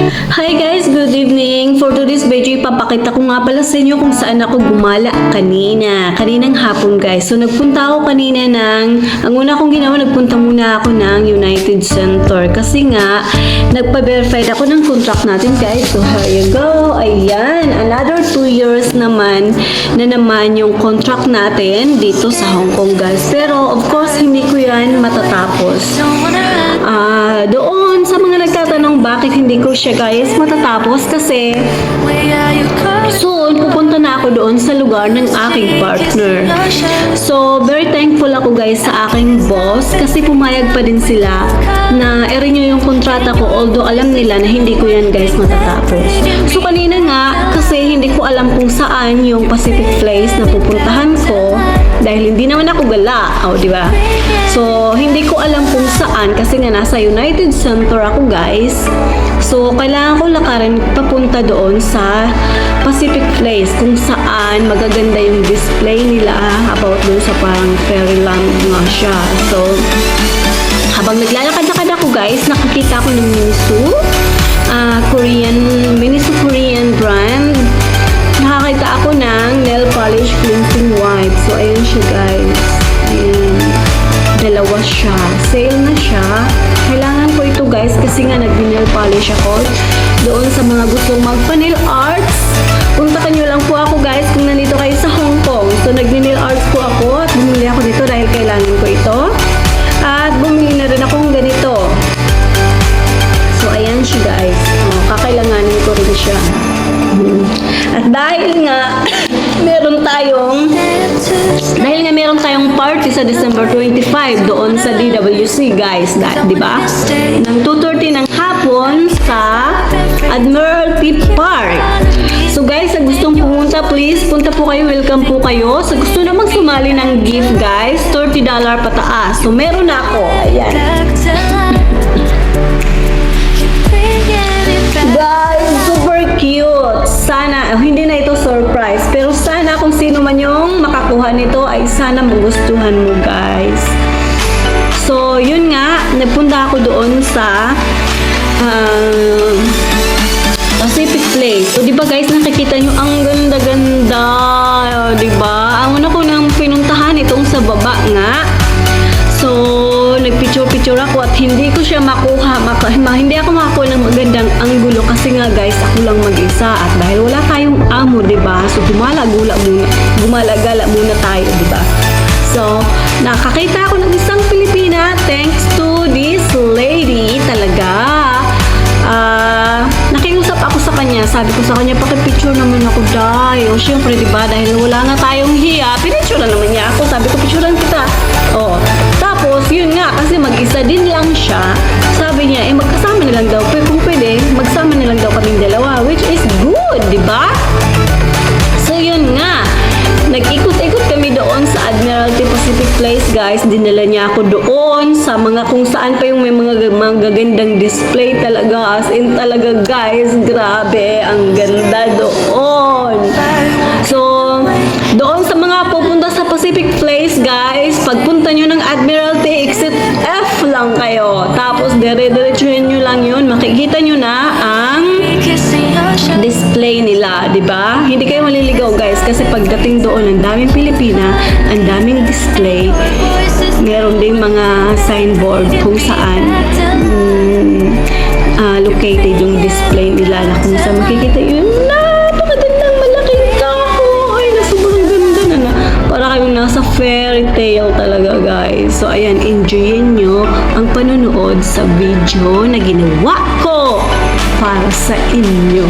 Hi guys, good evening. For today's video, papakita ko nga pala sa inyo kung saan ako gumala kaninang hapon guys. So nagpunta ako kanina ang una kong ginawa, nagpunta muna ako ng United Center kasi nga nagpa-verify ako ng contract natin guys. So here you go. Ayan, another 2 years naman yung contract natin dito sa Hong Kong guys. Pero of course, hindi ko yan matatapos. Doon sa mga nagtatanong bakit hindi ko siya guys matatapos kasi soon pupunta na ako doon sa lugar ng aking partner. So very thankful ako guys sa aking boss kasi pumayag pa din sila na i-renew yung kontrata ko, although alam nila na hindi ko yan guys matatapos. So kanina nga kasi hindi ko alam kung saan yung Pacific Place na pupuntahan ko dahil hindi naman ako gala, di ba? So hindi ko alam kung saan kasi nga nasa United Center ako guys. So kailangan ko lakarin papunta doon sa Pacific Place kung saan magaganda yung display nila about doon sa parang fairyland nga siya. So habang naglalakad-lakad ako guys, nakikita ko ng Miniso Korean brand. Nakakita ako ng nail polish cleansing wipe. So ayun siya guys. Ayan. Dalawa siya. Sale na siya. Kailangan ko ito guys kasi nga nag-nail polish ako. Doon sa mga gustong magpa-nail arts, puntakan nyo lang po ako guys kung nandito kayo sa Hong Kong. So nag-nail arts po ako at bumili ako dito dahil kailangan ko ito. At bumili na rin akong ganito. So ayan siya guys. Kakailanganin ko rin siya. At dahil nga meron tayong party sa December 25 doon sa DWC guys, di ba? Ng 2:30 ng hapon sa Admiralty Park. So guys, sa gustong pumunta, please punta po kayo, welcome po kayo. Sa gusto namang sumali ng gift guys, $30 pataas. So meron na ako. Ayan. Guys, super cute. Sana, hindi na ito surprise, pero sana kung sino man yung makakuha nito ay sana magustuhan mo guys. So, yun nga, nagpunta ako doon sa Pacific Place. So, di ba guys, nakikita nyo, ang ganda-ganda. Di ba? Ang una ko nang pinuntahan itong sa baba nga. So, nagpicture-picture ako at hindi ko siya hindi ako makakuha ng magandang anggulo kasi nga guys, ako lang mag-isa at dahil wala tayong amo, diba? So, gumala-gala muna tayo, diba? So, nakakita ako ng isang Pilipina thanks to this lady talaga. Nakiusap ako sa kanya. Sabi ko sa kanya, pakipicture naman ako dahil. O, syempre, diba? Dahil wala nga tayong hiya, pinicture naman niya ako. Sabi ko, picturean kita. Tapos, yun nga, kasi mag-isa din lang siya. Sabi niya, magkasama na lang daw. Pero kung pwede, magsama na lang daw kaming dalawa. Which is good, diba? So, yun nga. Nag-ikot-ikot kami doon sa Admiralty Pacific Place, guys. Dinala niya ako doon sa mga kung saan pa yung may mga gagandang display talaga. As in talaga, guys. Grabe, ang ganda doon. So, doon sa mga pupunta sa Pacific Place, guys, pagpunta nyo ng Admiralty, exit F lang kayo. Tapos, dire-diretsuhin nyo lang yun. Makikita nyo na ang display nila, di ba? Hindi kayo maliligaw, guys, kasi pagdating doon, ang daming Pilipina, ang daming display. Meron ding mga signboard kung saan located yung display nila na kung saan makikita yun. Napakagandang malaking kahoy na sobrang ganda na. Para kayong nasa fairy tale talaga, guys. So, ayan, enjoyin nyo ang panonood sa video na ginawa ko para sa inyo.